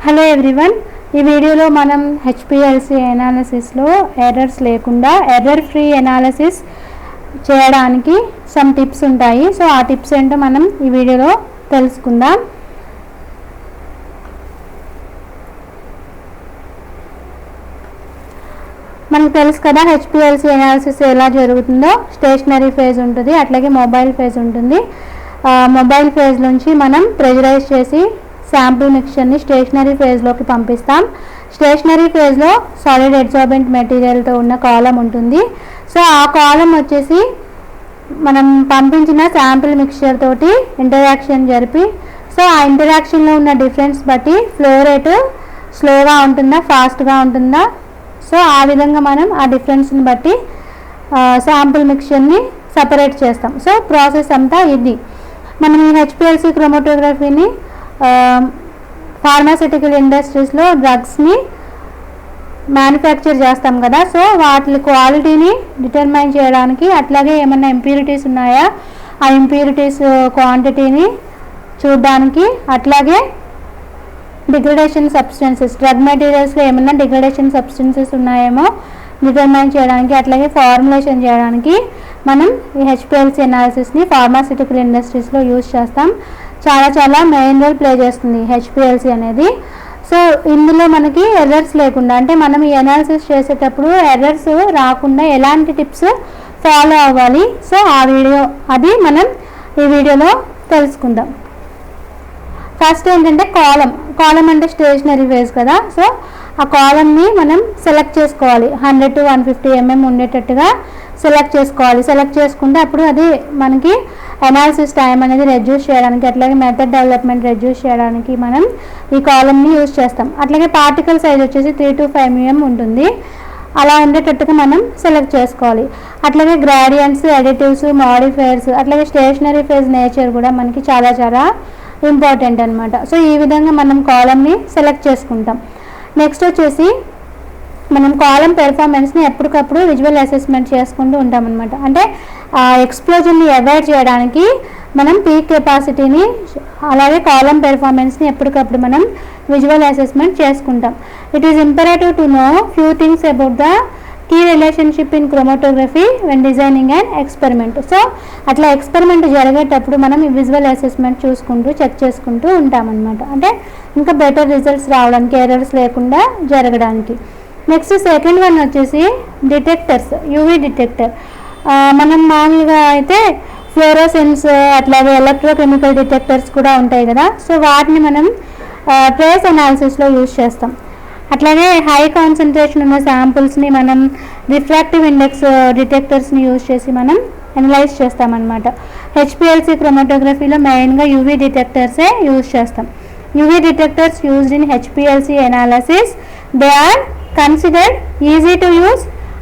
Hello everyone, ఈ వీడియోలో మనం హెచ్పిఎల్సి ఎనాలిసిస్లో ఎర్రర్స్ లేకుండా ఎర్రర్ ఫ్రీ ఎనాలిసిస్ చేయడానికి సమ్ టిప్స్ ఉంటాయి. సో ఆ టిప్స్ ఏంటో మనం ఈ వీడియోలో తెలుసుకుందాం. మనకు తెలుసు కదా హెచ్పిఎల్సి ఎనాలిసిస్ ఎలా జరుగుతుందో. స్టేషనరీ ఫేజ్ ఉంటుంది, అట్లాగే మొబైల్ ఫేజ్ ఉంటుంది. మొబైల్ ఫేజ్ నుంచి మనం ప్రెజరైజ్ చేసి శాంపుల్ మిక్చర్ని స్టేషనరీ ఫేజ్లోకి పంపిస్తాం. స్టేషనరీ ఫేజ్లో సాలిడ్ అడ్సార్బెంట్ మెటీరియల్తో ఉన్న కాలం ఉంటుంది. సో ఆ కాలం వచ్చేసి మనం పంపించిన శాంపుల్ మిక్చర్ తోటి ఇంటరాక్షన్ జరిపి, సో ఆ ఇంటరాక్షన్లో ఉన్న డిఫరెన్స్ బట్టి ఫ్లో రేటు స్లోగా ఉంటుందా ఫాస్ట్గా ఉంటుందా, సో ఆ విధంగా మనం ఆ డిఫరెన్స్ని బట్టి శాంపుల్ మిక్చర్ని సపరేట్ చేస్తాం. సో ప్రాసెస్ అంతా ఇది. మనం ఈ హెచ్పిఎల్సి క్రోమటోగ్రఫీని ఫార్మాస్యూటికల్ ఇండస్ట్రీస్లో డ్రగ్స్ని మ్యానుఫ్యాక్చర్ చేస్తాం కదా. సో వాటి క్వాలిటీని డిటర్మైన్ చేయడానికి, అట్లాగే ఏమన్నా ఇంప్యూరిటీస్ ఉన్నాయా ఆ ఇంప్యూరిటీస్ క్వాంటిటీని చూడడానికి, అట్లాగే డిగ్రేడేషన్ సబ్స్టెన్సెస్ డ్రగ్ మెటీరియల్స్లో ఏమన్నా డిగ్రేడేషన్ సబ్స్టెన్సెస్ ఉన్నాయేమో డిటర్మైన్ చేయడానికి, అట్లాగే ఫార్ములేషన్ చేయడానికి మనం ఈ హెచ్పిఎల్సి ఎనాలిసిస్ని ఫార్మాస్యూటికల్ ఇండస్ట్రీస్లో యూజ్ చేస్తాం. చాలా మెయిన్ రోల్ ప్లే చేస్తుంది హెచ్పిఎల్సి అనేది. సో ఇందులో మనకి ఎర్రర్స్ లేకుండా, అంటే మనం ఈ అనాలిసిస్ చేసేటప్పుడు ఎర్రర్స్ రాకుండా ఎలాంటి టిప్స్ ఫాలో అవ్వాలి, సో అది మనం ఈ వీడియోలో తెలుసుకుందాం. ఫస్ట్ ఏంటంటే కాలం అంటే స్టేషనరీ ఫేజ్ కదా. సో ఆ కాలంని మనం సెలెక్ట్ చేసుకోవాలి. 100 to 150 mm ఉండేటట్టుగా సెలెక్ట్ చేసుకోవాలి. సెలెక్ట్ చేసుకుంటే అప్పుడు అది మనకి అనాలిసిస్ టైం అనేది రెడ్యూస్ చేయడానికి, అట్లాగే మెథడ్ డెవలప్మెంట్ రెడ్యూస్ చేయడానికి మనం ఈ కాలంని యూజ్ చేస్తాం. అట్లాగే పార్టికల్ సైజ్ వచ్చేసి 3 to 5 mm ఉంటుంది. అలా ఉండేటట్టుగా మనం సెలెక్ట్ చేసుకోవాలి. అట్లాగే గ్రాడియంట్స్, అడిటివ్స్, మాడిఫైయర్స్, అట్లాగే స్టేషనరీ ఫేజ్ నేచర్ కూడా మనకి చాలా ఇంపార్టెంట్ అనమాట. సో ఈ విధంగా మనం కాలంని సెలెక్ట్ చేసుకుంటాం. నెక్స్ట్ వచ్చేసి మనం కాలం పెర్ఫార్మెన్స్ని ఎప్పటికప్పుడు విజువల్ అసెస్మెంట్ చేసుకుంటూ ఉంటాం అనమాట. అంటే ఎక్స్ప్లోజన్ని అవాయిడ్ చేయడానికి మనం పీక్ కెపాసిటీని, అలాగే కాలం పెర్ఫార్మెన్స్ని ఎప్పటికప్పుడు మనం విజువల్ అసెస్మెంట్ చేసుకుంటాం. It is imperative to know few things about the key relationship in chromatography when designing and experiment. So అట్లా ఎక్స్పెరిమెంట్ జరిగేటప్పుడు మనం ఈ విజువల్ అసెస్మెంట్ చెక్ చేసుకుంటూ ఉంటామన్నమాట. అంటే ఇంకా బెటర్ రిజల్ట్స్ రావడానికి, ఎర్రర్స్ లేకుండా జరగడానికి. నెక్స్ట్ సెకండ్ వన్ వచ్చేసి డిటెక్టర్స్, యూవీ డిటెక్టర్. మనం మామూలుగా అయితే ఫ్లోరోసెన్స్, అట్లాగే ఎలక్ట్రోకెమికల్ డిటెక్టర్స్ కూడా ఉంటాయి కదా. సో వాటిని మనం ట్రేస్ అనాలిసిస్లో యూజ్ చేస్తాం. అట్లాగే హై కాన్సన్ట్రేషన్ ఉన్న శాంపుల్స్ని మనం రిఫ్రాక్టివ్ ఇండెక్స్ డిటెక్టర్స్ని యూజ్ చేసి మనం అనలైజ్ చేస్తామన్నమాట. హెచ్పిఎల్సి క్రోమటోగ్రఫీలో మెయిన్గా యూవీ డిటెక్టర్సే యూజ్ చేస్తాం. UV detectors used in HPLC analysis, they are considered easy to use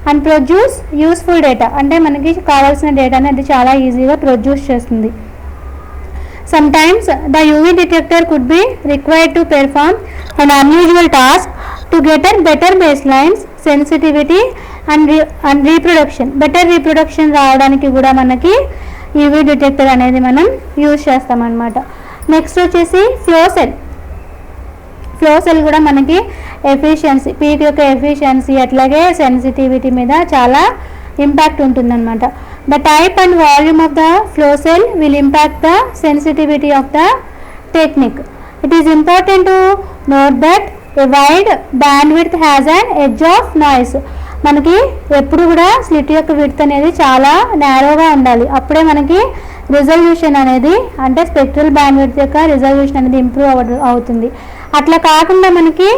and produce useful data. అంటే మనకి కావాల్సిన డేటాని అది చాలా ఈజీగా ప్రొడ్యూస్ చేస్తుంది. Sometimes the UV detector could be required to perform an unusual task to get a better baselines, sensitivity and reproduction. Better reproduction రావడానికి కూడా మనకి UV detector అనేది మనం యూజ్ చేస్తామన్నమాట. నెక్స్ట్ వచ్చేసి ఫ్లో సెల్ కూడా మనకి ఎఫిషియన్సీ, పీక్ యొక్క ఎఫిషియన్సీ, అట్లాగే సెన్సిటివిటీ మీద చాలా ఇంపాక్ట్ ఉంటుందన్నమాట. The type and volume of the flow cell will impact the sensitivity of the technique. It is important to note that a wide bandwidth has an edge of noise. మనకి ఎప్పుడు కూడా slit యొక్క width అనేది చాలా నేరోగా ఉండాలి. అప్పుడే మనకి resolution అనేది, అంటే స్పెక్ట్రల్ బ్యాండ్విడ్త్ యొక్క రిజల్యూషన్ అనేది ఇంప్రూవ్ అవుతుంది. అట్లా కాకుండా మనకి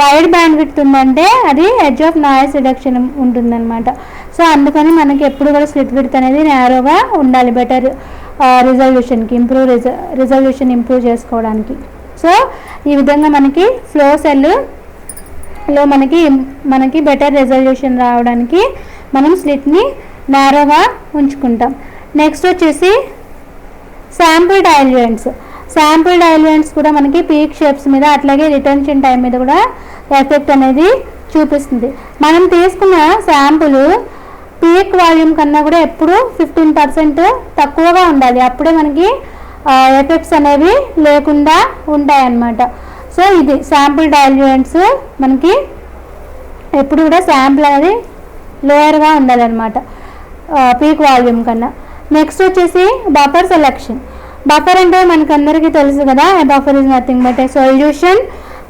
వైడ్ బ్యాండ్విడ్త్ ఉందంటే అది ఎడ్జ్ ఆఫ్ నాయిస్ రిడక్షన్ ఉంటుందన్నమాట. సో అందుకని మనకి ఎప్పుడు కూడా స్లిట్ విడ్త్ అనేది నేరోగా ఉండాలి బెటర్ రిజల్యూషన్కి, రిజల్యూషన్ ఇంప్రూవ్ చేసుకోవడానికి. సో ఈ విధంగా మనకి ఫ్లో సెల్లో మనకి బెటర్ రిజల్యూషన్ రావడానికి మనం స్లిట్ని నేరోగా ఉంచుకుంటాం. నెక్స్ట్ వచ్చేసి శాంపుల్ డైల్యూయెంట్స్ కూడా మనకి పీక్ షేప్స్ మీద, అట్లాగే రిటెన్షన్ టైం మీద కూడా ఎఫెక్ట్ అనేది చూపిస్తుంది. మనం తీసుకున్న శాంపుల్ పీక్ వాల్యూమ్ కన్నా కూడా ఎప్పుడు 15% తక్కువగా ఉండాలి. అప్పుడే మనకి ఎఫెక్ట్స్ అనేవి లేకుండా ఉంటాయన్నమాట. సో ఇది శాంపుల్ డైల్యూయెంట్స్ మనకి ఎప్పుడు కూడా శాంపుల్ అనేది లోయర్గా ఉండాలన్నమాట పీక్ వాల్యూమ్ కన్నా. నెక్స్ట్ వచ్చేసి బఫర్ సెలెక్షన్. బఫర్ అంటే మనకందరికీ తెలుసు కదా, buffer is nothing but a solution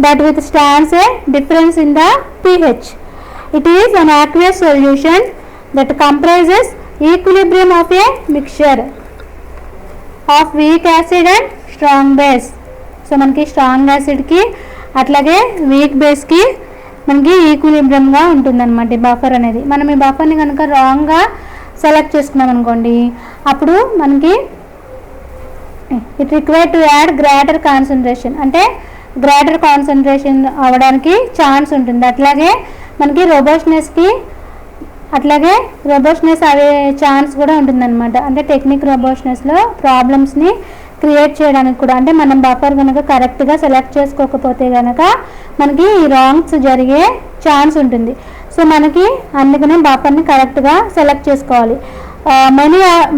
that withstands a difference in the pH. It is an aqueous solution that comprises equilibrium of a mixture of weak acid and strong base. So మనకి strong యాసిడ్కి అట్లాగే week బేస్కి మనకి ఈక్విలిబ్రియంగా ఉంటుందన్నమాట ఈ buffer అనేది. మనం ఈ బఫర్ని కనుక రాంగ్గా సెలెక్ట్ చేసుకున్నాం అనుకోండి, అప్పుడు మనకి it required to add greater concentration, అంటే గ్రేటర్ కాన్సన్ట్రేషన్ అవ్వడానికి ఛాన్స్ ఉంటుంది. అట్లాగే మనకి రోబోస్నెస్ అయ్యే ఛాన్స్ కూడా ఉంటుందన్నమాట. అంటే టెక్నిక్ రోబోస్నెస్లో ప్రాబ్లమ్స్ని క్రియేట్ చేయడానికి కూడా, అంటే మనం బఫర్ కనుక కరెక్ట్గా సెలెక్ట్ చేసుకోకపోతే కనుక మనకి ఈ రాంగ్స్ జరిగే ఛాన్స్ ఉంటుంది. సో మనకి అందుకనే బఫర్ని కరెక్ట్గా సెలెక్ట్ చేసుకోవాలి.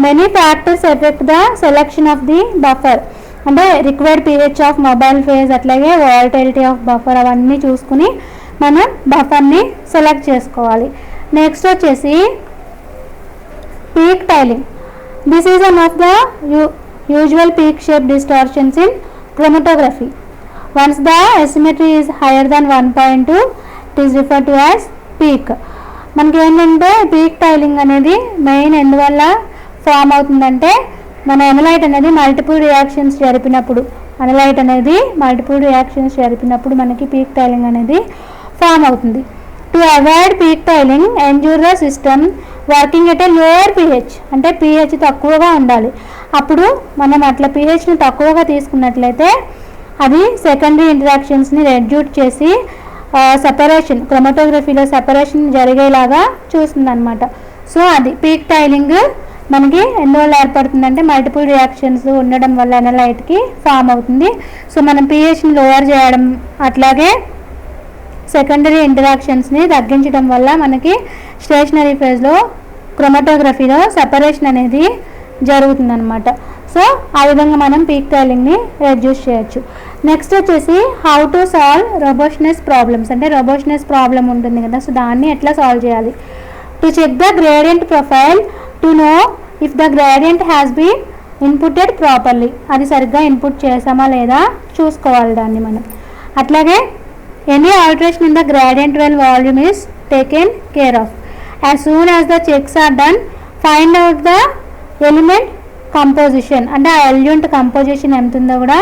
Many factors effect the selection of the buffer, అంటే required pH of mobile phase అట్లాగే వాలటిలిటీ ఆఫ్ బఫర్ అవన్నీ చూసుకుని మనం బఫర్ని సెలెక్ట్ చేసుకోవాలి. నెక్స్ట్ వచ్చేసి peak tailing. This is one of the usual peak shape distortions in chromatography. Once the asymmetry is higher than 1.2 it is referred to as peak. మనకి ఏంటంటే peak tailing అనేది main ఎందువల్ల ఫామ్ అవుతుందంటే, మన analyte అనేది multiple reactions జరిపినప్పుడు మనకి peak tailing అనేది ఫామ్ అవుతుంది. To avoid peak tiling ensure the system working at a lower pH, అంటే pH తక్కువగా ఉండాలి. అప్పుడు మనం అట్లా pHని తక్కువగా తీసుకున్నట్లయితే అది సెకండరీ ఇంటరాక్షన్స్ని రెడ్యూస్ చేసి సెపరేషన్, క్రోమటోగ్రఫీలో సెపరేషన్ జరిగేలాగా చూస్తుంది అనమాట. సో అది పీక్ టైలింగ్ మనకి ఎందువల్ల ఏర్పడుతుందంటే మల్టిపుల్ రియాక్షన్స్ ఉండడం వల్ల ఎనలైట్కి ఫామ్ అవుతుంది. సో మనం pHని లోవర్ చేయడం అట్లాగే సెకండరీ ఇంటరాక్షన్స్ని తగ్గించడం వల్ల మనకి స్టేషనరీ ఫేజ్లో క్రోమటోగ్రఫీలో సెపరేషన్ అనేది జరుగుతుందన్నమాట. సో ఆ విధంగా మనం పీక్ టైలింగ్ని రెడ్యూస్ చేయొచ్చు. నెక్స్ట్ వచ్చేసి హౌ టు సాల్వ్ రోబోస్నెస్ ప్రాబ్లమ్స్, అంటే రోబోస్నెస్ ప్రాబ్లం ఉంటుంది కదా, సో దాన్ని ఎట్లా సాల్వ్ చేయాలి. To check the gradient profile to know if the gradient has been inputted properly, అది సరిగ్గా ఇన్పుట్ చేసామా లేదా చూసుకోవాలి దాన్ని మనం. అట్లాగే any alteration in the gradient well volume is taken care of. As soon as the checks are done find out the element composition, అంటే ఆ ఎలిమెంట్ కంపోజిషన్ ఎంత ఉందో కూడా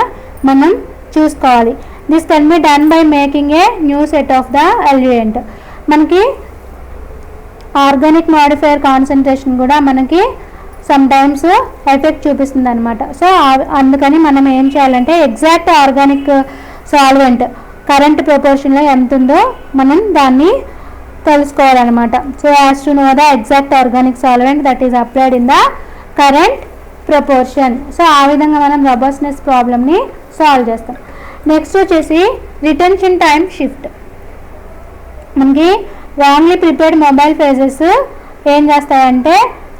మనం చూసుకోవాలి. This can be done by making a new set of the element. మనకి organic modifier concentration కూడా మనకి సమ్ టైమ్స్ ఎఫెక్ట్ చూపిస్తుంది అనమాట. సో అందుకని మనం ఏం చేయాలంటే ఎగ్జాక్ట్ ఆర్గానిక్ సాల్వెంట్ కరెంట్ ప్రపోర్షన్లో ఎంత ఉందో మనం దాన్ని తెలుసుకోవాలన్నమాట. So as to know the exact organic solvent that is applied in the current proportion. So ఆ విధంగా మనం రోబోస్నెస్ ప్రాబ్లమ్ని సాల్వ్ చేస్తాం. నెక్స్ట్ వచ్చేసి రిటెన్షన్ టైం షిఫ్ట్. మనకి రాంగ్లీ ప్రిపేర్డ్ మొబైల్ ఫేజెస్ ఏం చేస్తాయంటే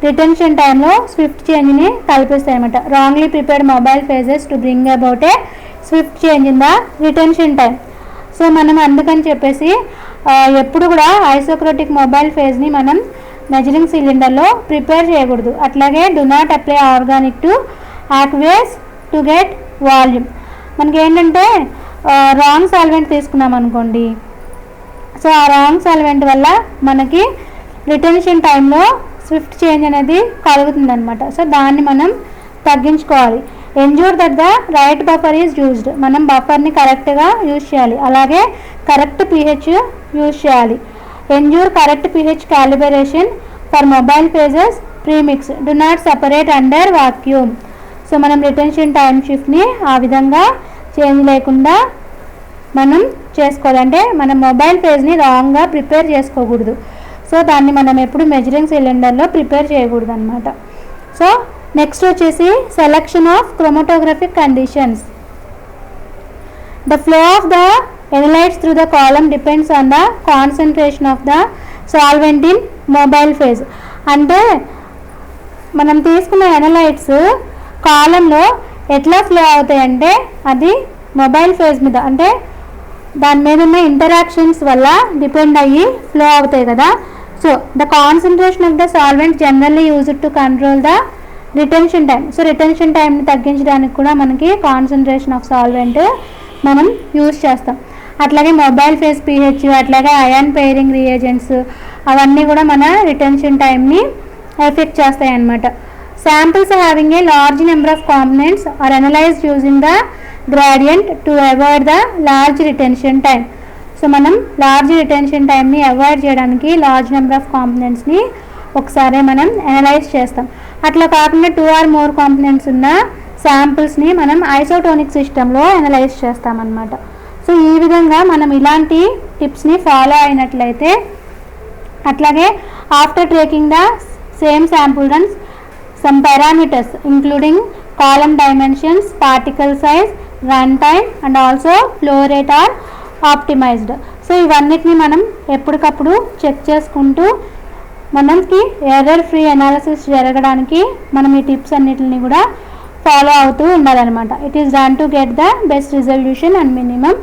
రిటెన్షన్ టైంలో స్విఫ్ట్ చేంజ్ని కల్పిస్తాయి అనమాట. Wrongly prepared mobile phases to bring about a swift change in the retention time. So మనం అందుకని చెప్పేసి ఎప్పుడు కూడా ఐసోక్రోటిక్ మొబైల్ ఫేజ్ని మనం మెజరింగ్ సిలిండర్లో ప్రిపేర్ చేయకూడదు. అట్లాగే do not apply organic to aqueous to get volume. మనకి ఏంటంటే రాంగ్ సాల్వెంట్ తీసుకున్నాం అనుకోండి, సో ఆ రాంగ్ సాల్వెంట్ వల్ల మనకి రిటెన్షన్ టైంలో స్విఫ్ట్ చేంజ్ అనేది కలుగుతుందన్నమాట. సో దాన్ని మనం తగ్గించుకోవాలి. Ensure that the right buffer is used. మనం బఫర్ని కరెక్ట్గా యూజ్ చేయాలి, అలాగే కరెక్ట్ pH యూజ్ చేయాలి. Ensure correct pH calibration for mobile phases premix. Do not separate under vacuum. So మనం రిటెన్షన్ టైం షిఫ్ట్ని ఆ విధంగా చేంజ్ లేకుండా మనం చేసుకోవాలంటే మనం మొబైల్ ఫేజ్ని రాంగ్గా ప్రిపేర్ చేసుకోకూడదు. సో దాన్ని మనం ఎప్పుడు మెజరింగ్ సిలిండర్లో ప్రిపేర్ చేయకూడదు అనమాట. సో నెక్స్ట్ వచ్చేసి selection of chromatographic conditions. The flow of the analytes through the column depends on the concentration of the solvent in mobile phase. అంటే మనం తీసుకున్న ఎనలైట్స్ కాలంలో ఎట్లా ఫ్లో అవుతాయంటే అది మొబైల్ ఫేజ్ మీద, అంటే దాని మీద ఉన్న ఇంటరాక్షన్స్ వల్ల డిపెండ్ అయ్యి ఫ్లో అవుతాయి కదా. So the concentration of the solvent generally used to control the retention time. So retention టైంని తగ్గించడానికి కూడా మనకి కాన్సన్ట్రేషన్ ఆఫ్ సాల్వెంట్ మనం యూజ్ చేస్తాం. అట్లాగే మొబైల్ ఫేస్ pH, అట్లాగే అయాన్ పెయిరింగ్ రియేజెంట్స్ అవన్నీ కూడా మన రిటెన్షన్ టైంని ఎఫెక్ట్ చేస్తాయి అన్నమాట. Samples having a large number of components are analysed using the gradient to avoid the large retention time. So మనం లార్జ్ రిటెన్షన్ టైంని అవాయిడ్ చేయడానికి లార్జ్ నెంబర్ ఆఫ్ కాంపోనెంట్స్ని ఒకసారి మనం అనలైజ్ చేస్తాం. అట్లా కాకుండా 2 or more కాంపోనెంట్స్ ఉన్న శాంపిల్స్ని మనం ఐసోటోనిక్ సిస్టంలో అనలైజ్ చేస్తామన్నమాట. సో ఈ విధంగా మనం ఇలాంటి టిప్స్ని ఫాలో అయినట్లయితే, అట్లాగే after taking the same sample runs some parameters including column dimensions, particle size, run time and also flow rate are optimized. So ఇవన్నిటిని మనం ఎప్పటికప్పుడు చెక్ చేసుకుంటూ మనకి ఎర్రర్ ఫ్రీ అనాలిసిస్ జరగడానికి మనం ఈ టిప్స్ అన్నిటిని కూడా ఫాలో అవుతూ ఉండాలన్నమాట. It is done to get the best resolution and minimum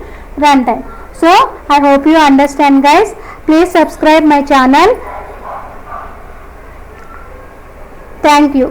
run time. So I hope you understand guys. Please subscribe my channel. Thank you.